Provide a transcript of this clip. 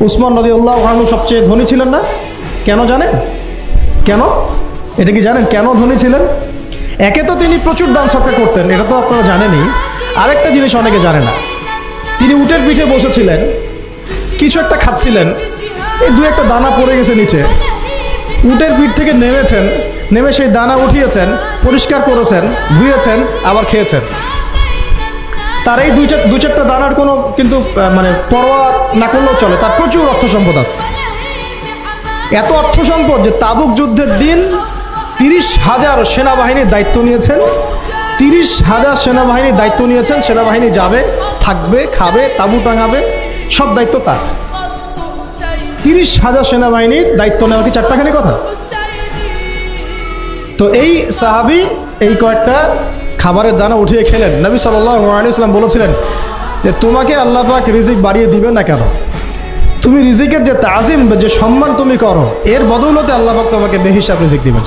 উসমান রাদিয়াল্লাহু আনহু সবচেয়ে ধনী ছিলেন না? কেন জানেন? কেন? এটা কি জানেন কেন ধনী ছিলেন? একে তো তিনি প্রচুর দান সদকা করতেন, এটা তো আপনারা জানেনই। আরেকটা জিনিস অনেকে জানে না, তিনি উটের পিঠে বসেছিলেন, কিছু একটা খাচ্ছিলেন, এই দু একটা দানা পড়ে গেছে নিচে, উটের পিঠ থেকে নেমেছেন, নেমে সেই দানা উঠিয়েছেন, পরিষ্কার করেছেন, ধুয়েছেন, আবার খেয়েছেন। তার এই দু চারটা দানার কোনো কিন্তু মানে পরোয়া না করলেও চলে, তার প্রচুর অর্থ সম্পদ আছে। এত অর্থ সম্পদ যে তাবুক যুদ্ধের দিন 30,000 সেনাবাহিনীর দায়িত্ব নিয়েছেন। 30,000 সেনাবাহিনীর দায়িত্ব নিয়েছেন। সেনাবাহিনী যাবে, থাকবে, খাবে, তাবু টাঙাবে, সব দায়িত্ব তার। 30,000 সেনাবাহিনীর দায়িত্ব নেওয়া কি চারটাখানি কথা? তো এই সাহাবী এই কয়েকটা খাবারের দানা উঠিয়ে খেলেন। নবী সাল্লাল্লাহু আলাইহি ওয়াসাল্লাম বলেছিলেন যে তোমাকে আল্লাহ পাক রিজিক বাড়িয়ে দিবেন না কেন? তুমি রিজিকের যে তাজিম, যে সম্মান তুমি করো, এর বদৌলতে আল্লাহ পাক তোমাকে বেহিসাব রিজিক দিবেন।